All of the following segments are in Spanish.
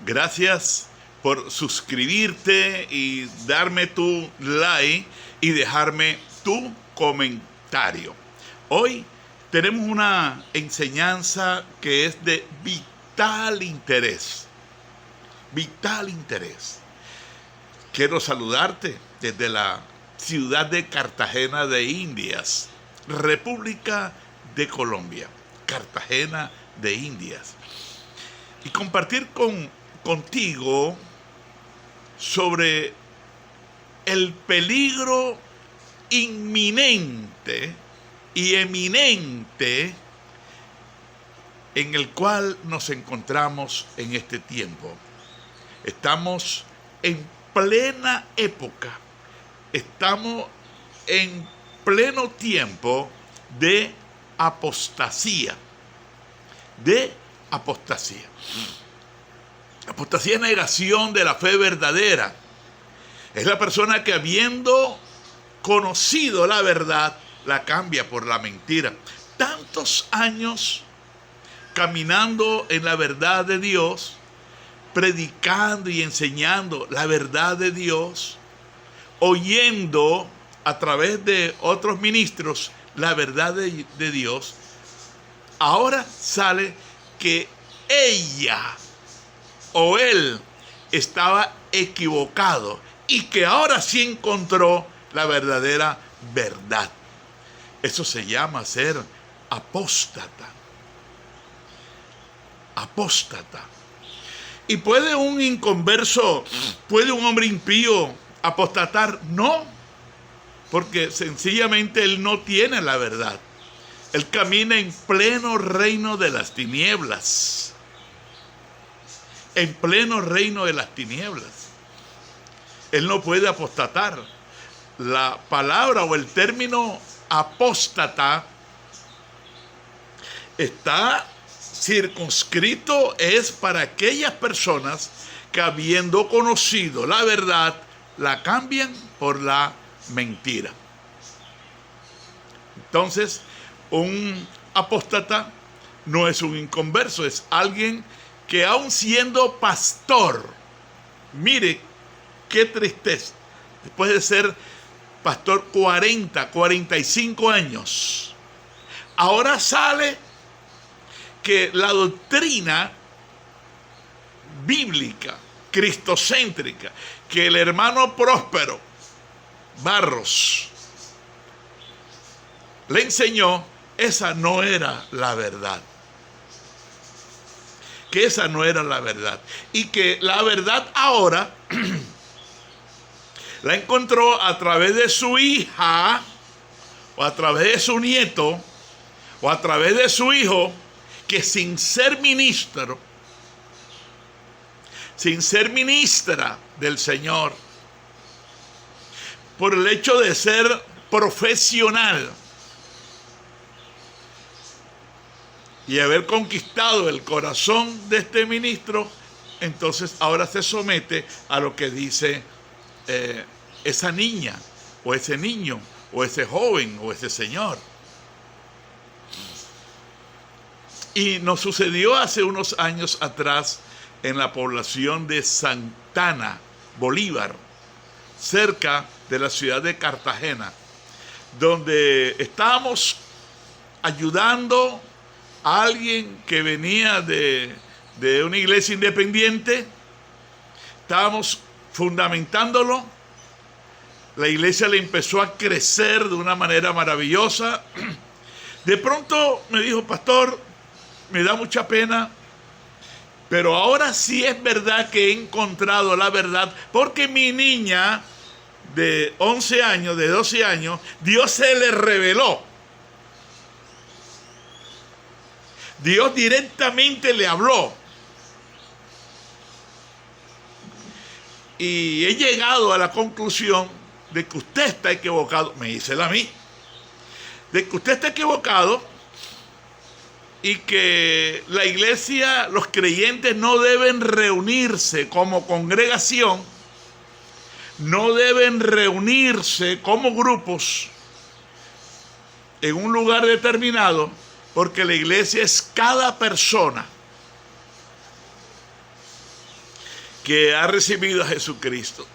Gracias por suscribirte y darme tu like y dejarme tu comentario. Hoy tenemos una enseñanza que es de vital interés. Vital interés. Quiero saludarte desde la ciudad de Cartagena de Indias, República de Colombia, Cartagena de Indias, y compartir contigo sobre el peligro inminente y eminente en el cual nos encontramos en este tiempo. Estamos en plena época, estamos en pleno tiempo de apostasía. Apostasía es negación de la fe verdadera. Es la persona que, habiendo conocido la verdad, la cambia por la mentira. Tantos años caminando en la verdad de Dios, predicando y enseñando la verdad de Dios, oyendo a través de otros ministros la verdad de Dios, ahora sale que ella o él estaba equivocado y que ahora sí encontró la verdadera verdad. Eso se llama ser apóstata. Apóstata. ¿Y puede un inconverso, puede un hombre impío apostatar? No, porque sencillamente él no tiene la verdad. Él camina en pleno reino de las tinieblas. En pleno reino de las tinieblas. Él no puede apostatar. La palabra o el término apóstata está circunscrito, es para aquellas personas que, habiendo conocido la verdad, la cambian por la mentira. Entonces, un apóstata no es un inconverso, es alguien que, aun siendo pastor, mire qué tristeza, después de ser pastor 45 años, ahora sale que la doctrina bíblica, cristocéntrica, que el hermano Próspero Barros le enseñó, esa no era la verdad. Que esa no era la verdad. Y que la verdad ahora la encontró a través de su hija, o a través de su nieto, o a través de su hijo, que sin ser ministro, sin ser ministra del Señor, por el hecho de ser profesional y haber conquistado el corazón de este ministro, entonces ahora se somete a lo que dice esa niña, o ese niño, o ese joven, o ese señor. Y nos sucedió hace unos años atrás en la población de Santana, Bolívar, cerca de la ciudad de Cartagena, donde estábamos ayudando a alguien que venía de una iglesia independiente. Estábamos fundamentándolo. La iglesia le empezó a crecer de una manera maravillosa. De pronto me dijo: pastor, me da mucha pena, pero ahora sí es verdad que he encontrado la verdad, porque mi niña de 11 años, de 12 años, Dios se le reveló. Dios directamente le habló. Y he llegado a la conclusión de que usted está equivocado, me dice él a mí, de que usted está equivocado y que la iglesia, los creyentes no deben reunirse como congregación, no deben reunirse como grupos en un lugar determinado, porque la iglesia es cada persona. que ha recibido a Jesucristo.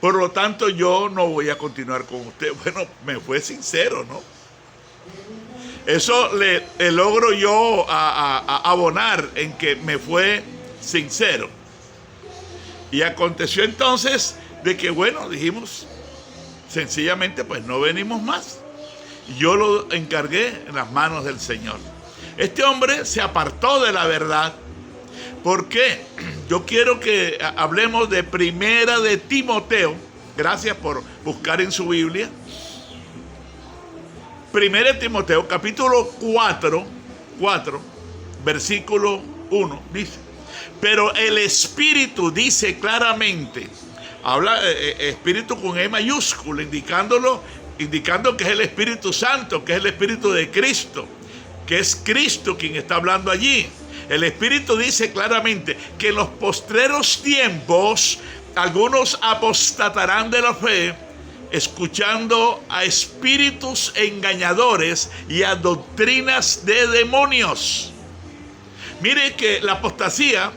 Por lo tanto, yo no voy a continuar con usted. Bueno, me fue sincero, ¿no? Eso le logro yo a abonar en que me fue sincero. Y aconteció entonces de que, bueno, dijimos, sencillamente, pues no venimos más. Yo lo encargué en las manos del Señor. Este hombre se apartó de la verdad. ¿Por qué? Yo quiero que hablemos de Primera de Timoteo. Gracias por buscar en su Biblia. Primera de Timoteo, capítulo 4, versículo 1, dice: pero el Espíritu dice claramente, habla Espíritu con E mayúscula, indicando que es el Espíritu Santo, que es el Espíritu de Cristo, que es Cristo quien está hablando allí. El Espíritu dice claramente que en los postreros tiempos algunos apostatarán de la fe, escuchando a espíritus engañadores y a doctrinas de demonios. Mire que la apostasía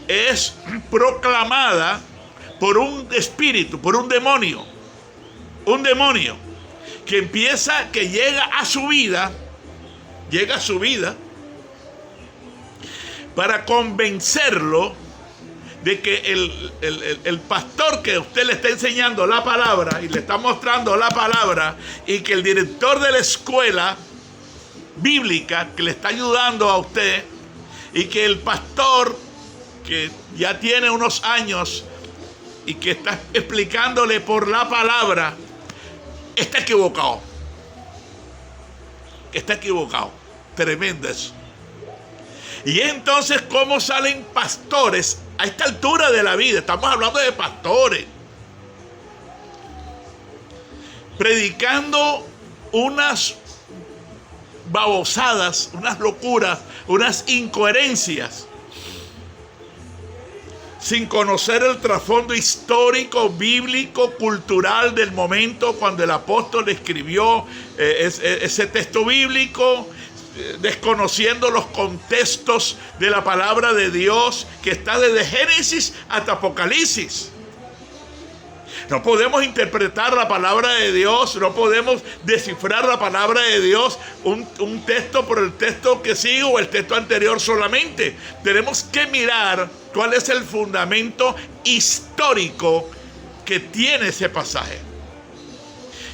es proclamada por un espíritu, por un demonio que llega a su vida para convencerlo de que el pastor que usted le está enseñando la palabra y le está mostrando la palabra, y que el director de la escuela bíblica que le está ayudando a usted, y que el pastor que ya tiene unos años y que está explicándole por la palabra, está equivocado. Tremendo eso. Y entonces, ¿cómo salen pastores a esta altura de la vida? Estamos hablando de pastores predicando unas babosadas, unas locuras, unas incoherencias, sin conocer el trasfondo histórico, bíblico, cultural del momento cuando el apóstol escribió ese texto bíblico, desconociendo los contextos de la palabra de Dios que está desde Génesis hasta Apocalipsis. No podemos interpretar la palabra de Dios, no podemos descifrar la palabra de Dios un texto por el texto que sigue o el texto anterior solamente. Tenemos que mirar cuál es el fundamento histórico que tiene ese pasaje.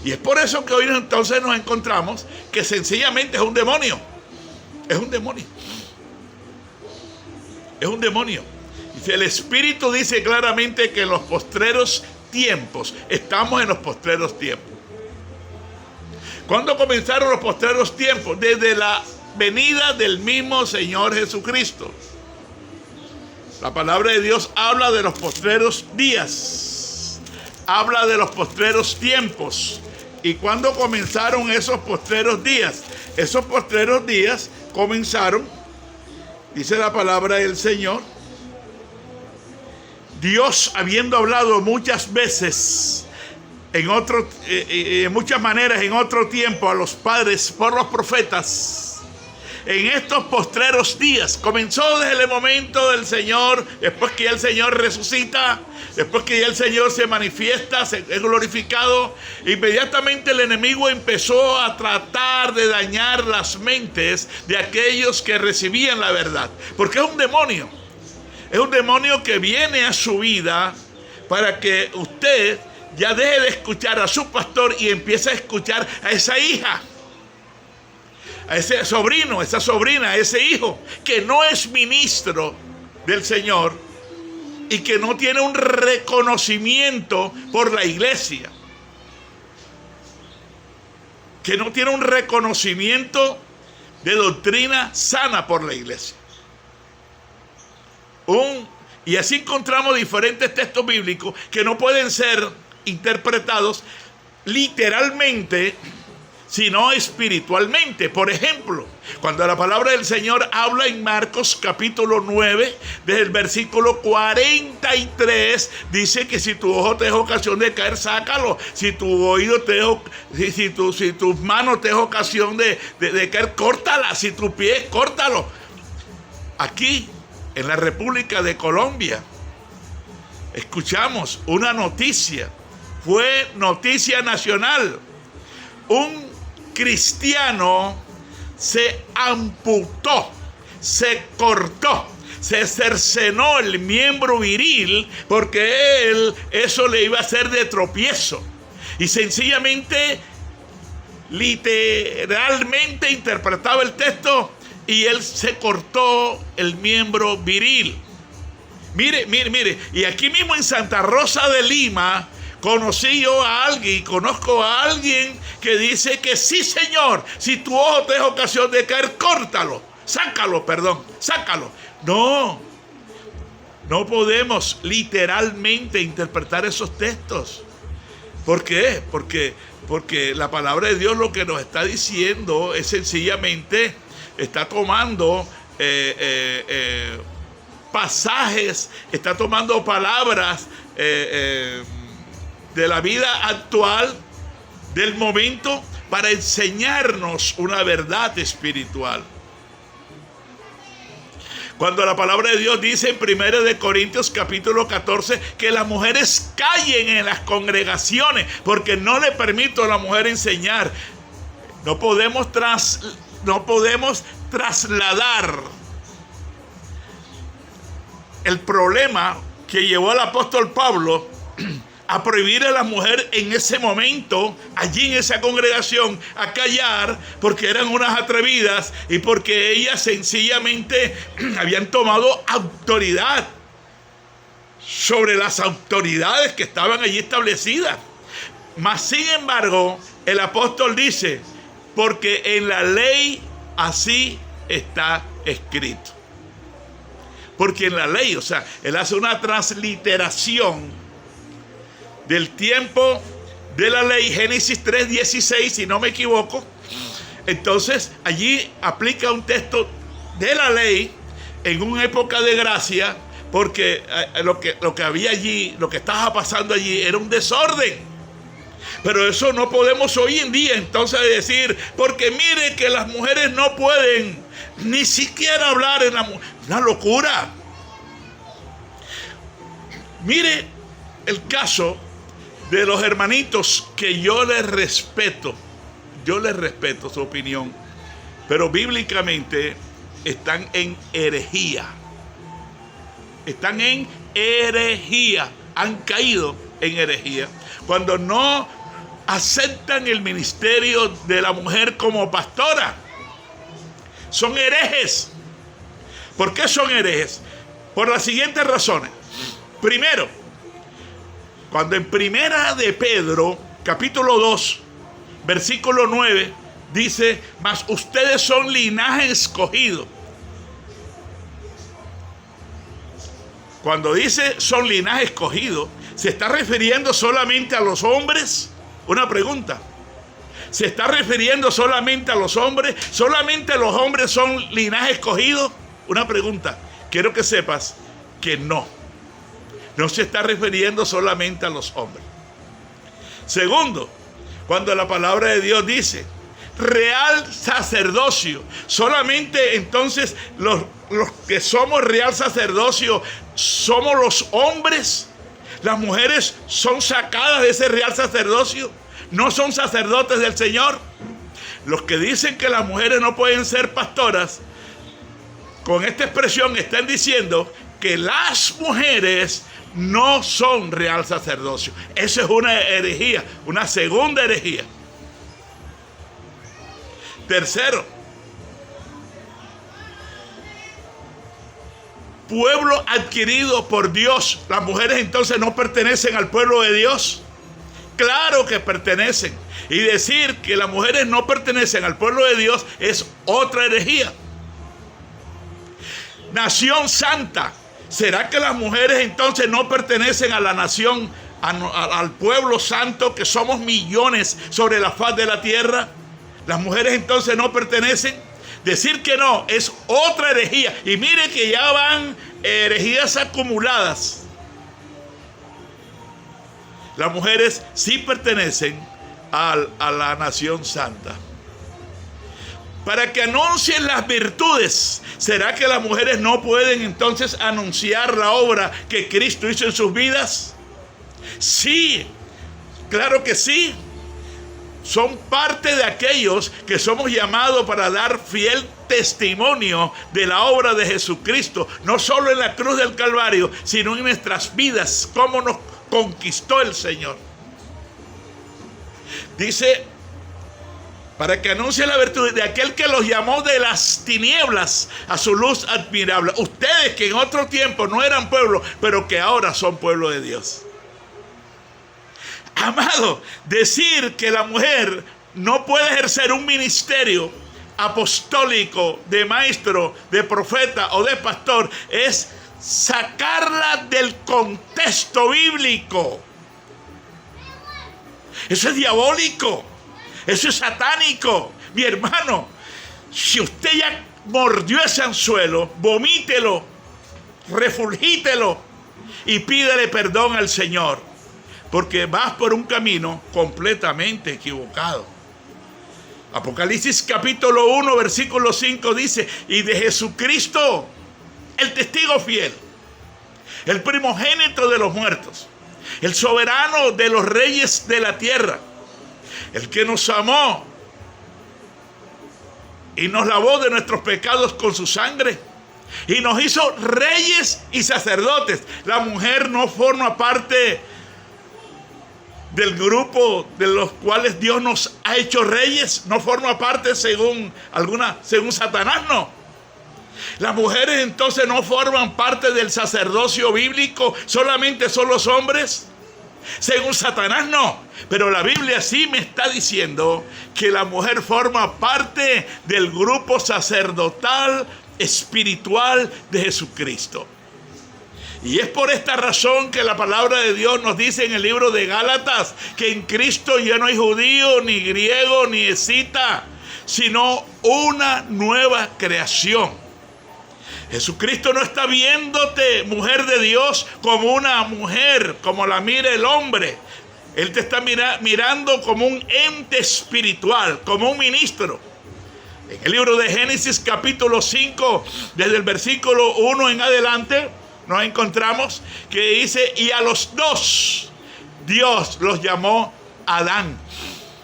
Y es por eso que hoy entonces nos encontramos que sencillamente es un demonio. Dice, el Espíritu dice claramente que en los postreros tiempos, estamos en los postreros tiempos. ¿Cuándo comenzaron los postreros tiempos? Desde la venida del mismo Señor Jesucristo. La palabra de Dios habla de los postreros días, habla de los postreros tiempos. ¿Y cuándo comenzaron esos postreros días? Esos postreros días comenzaron, dice la palabra del Señor, Dios habiendo hablado muchas veces, en muchas maneras, en otro tiempo a los padres por los profetas. En estos postreros días, comenzó desde el momento del Señor, después que ya el Señor resucita, después que ya el Señor se manifiesta, es glorificado, inmediatamente el enemigo empezó a tratar de dañar las mentes de aquellos que recibían la verdad. Porque es un demonio que viene a su vida para que usted ya deje de escuchar a su pastor y empiece a escuchar a esa hija, a ese sobrino, a esa sobrina, a ese hijo que no es ministro del Señor y que no tiene un reconocimiento por la iglesia, que no tiene un reconocimiento de doctrina sana por la iglesia. Y así encontramos diferentes textos bíblicos que no pueden ser interpretados literalmente, sino espiritualmente. Por ejemplo, cuando la palabra del Señor habla en Marcos capítulo 9, desde el versículo 43, dice que si tu ojo te es ocasión de caer, sácalo. Si tu oído te es, si tus manos te es ocasión de caer, córtala. Si tu pie, córtalo. Aquí en la República de Colombia, escuchamos una noticia, fue noticia nacional. Un cristiano se amputó, se cortó, se cercenó el miembro viril porque eso le iba a hacer de tropiezo. Y sencillamente, literalmente interpretaba el texto y él se cortó el miembro viril. Mire. Y aquí mismo en Santa Rosa de Lima, conozco a alguien que dice que sí, señor, si tu ojo te es ocasión de caer, córtalo, sácalo. No podemos literalmente interpretar esos textos. ¿Por qué? Porque la palabra de Dios lo que nos está diciendo es sencillamente, está tomando pasajes, está tomando palabras de la vida actual, del momento, para enseñarnos una verdad espiritual. Cuando la palabra de Dios dice en 1 de Corintios capítulo 14 que las mujeres callen en las congregaciones porque no le permito a la mujer enseñar, no podemos trasladar el problema que llevó al apóstol Pablo a prohibir a la mujer en ese momento, allí en esa congregación, a callar, porque eran unas atrevidas y porque ellas sencillamente habían tomado autoridad sobre las autoridades que estaban allí establecidas. Mas, sin embargo, el apóstol dice, porque en la ley así está escrito. Porque en la ley, o sea, él hace una transliteración del tiempo de la ley, Génesis 3:16, si no me equivoco. Entonces allí aplica un texto de la ley en una época de gracia, porque lo que había allí, lo que estaba pasando allí era un desorden. Pero eso no podemos hoy en día entonces decir, porque mire que las mujeres no pueden ni siquiera hablar en una locura. Mire el caso de los hermanitos, que yo les respeto su opinión, pero bíblicamente están en herejía. Han caído en herejía cuando no aceptan el ministerio de la mujer como pastora. Son herejes. ¿Por qué son herejes? Por las siguientes razones. Primero, cuando en Primera de Pedro, capítulo 2, versículo 9, dice, mas ustedes son linaje escogido. Cuando dice son linaje escogido, ¿se está refiriendo solamente a los hombres? Una pregunta. ¿Se está refiriendo solamente a los hombres? ¿Solamente los hombres son linaje escogido? Una pregunta. Quiero que sepas que no se está refiriendo solamente a los hombres. Segundo, cuando la palabra de Dios dice real sacerdocio, solamente entonces los que somos real sacerdocio somos los hombres. Las mujeres son sacadas de ese real sacerdocio, no son sacerdotes del Señor. Los que dicen que las mujeres no pueden ser pastoras, con esta expresión están diciendo que las mujeres no son real sacerdocio. Eso es una herejía, una segunda herejía. Tercero, pueblo adquirido por Dios. Las mujeres entonces no pertenecen al pueblo de Dios. Claro que pertenecen. Y decir que las mujeres no pertenecen al pueblo de Dios es otra herejía. Nación santa. ¿Será que las mujeres entonces no pertenecen a la nación, al pueblo santo, que somos millones sobre la faz de la tierra? ¿Las mujeres entonces no pertenecen? Decir que no es otra herejía. Y mire que ya van herejías acumuladas. Las mujeres sí pertenecen a la nación santa. para que anuncien las virtudes. ¿Será que las mujeres no pueden entonces anunciar la obra que Cristo hizo en sus vidas? Sí, claro que sí. Son parte de aquellos que somos llamados para dar fiel testimonio de la obra de Jesucristo, no solo en la cruz del Calvario, sino en nuestras vidas, cómo nos conquistó el Señor. Dice, para que anuncie la virtud de aquel que los llamó de las tinieblas a su luz admirable. Ustedes que en otro tiempo no eran pueblo, pero que ahora son pueblo de Dios. Amado, decir que la mujer no puede ejercer un ministerio apostólico, de maestro, de profeta o de pastor, es sacarla del contexto bíblico. Eso es diabólico. Eso es satánico. Mi hermano, si usted ya mordió ese anzuelo, vomítelo, refulgítelo y pídele perdón al Señor, porque vas por un camino completamente equivocado. Apocalipsis capítulo 1, versículo 5 dice, y de Jesucristo, el testigo fiel, el primogénito de los muertos, el soberano de los reyes de la tierra, el que nos amó y nos lavó de nuestros pecados con su sangre y nos hizo reyes y sacerdotes. La mujer no forma parte del grupo de los cuales Dios nos ha hecho reyes, no forma parte según Satanás, no. Las mujeres entonces no forman parte del sacerdocio bíblico, solamente son los hombres. Según Satanás, no. Pero la Biblia sí me está diciendo que la mujer forma parte del grupo sacerdotal espiritual de Jesucristo. Y es por esta razón que la palabra de Dios nos dice en el libro de Gálatas que en Cristo ya no hay judío, ni griego, ni escita, sino una nueva creación. Jesucristo no está viéndote, mujer de Dios, como una mujer, como la mira el hombre. Él te está mirando como un ente espiritual, como un ministro. En el libro de Génesis capítulo 5, desde el versículo 1 en adelante, nos encontramos que dice, y a los dos Dios los llamó Adán.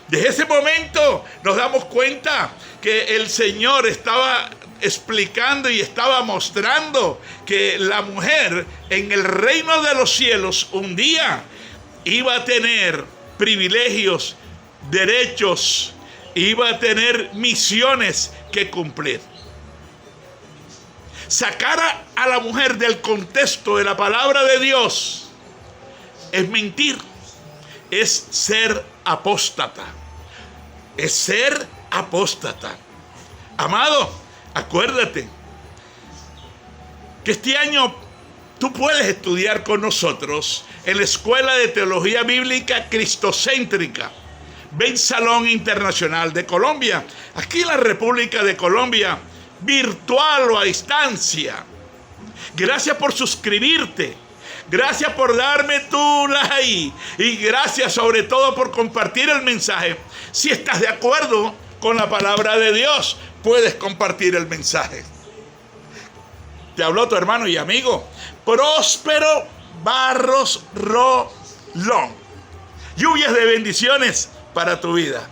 Desde ese momento nos damos cuenta que el Señor estaba explicando y estaba mostrando que la mujer en el reino de los cielos un día iba a tener privilegios, derechos, iba a tener misiones que cumplir. Sacar a la mujer del contexto de la palabra de Dios es mentir, es ser apóstata, es ser apóstata. Amado, acuérdate que este año tú puedes estudiar con nosotros en la Escuela de Teología Bíblica Cristocéntrica, Ben Salón Internacional de Colombia, aquí en la República de Colombia, virtual o a distancia. Gracias por suscribirte. Gracias por darme tu like. Y gracias sobre todo por compartir el mensaje. Si estás de acuerdo con la palabra de Dios, puedes compartir el mensaje. Te habló tu hermano y amigo Próspero Barros Rolón. Lluvias de bendiciones para tu vida.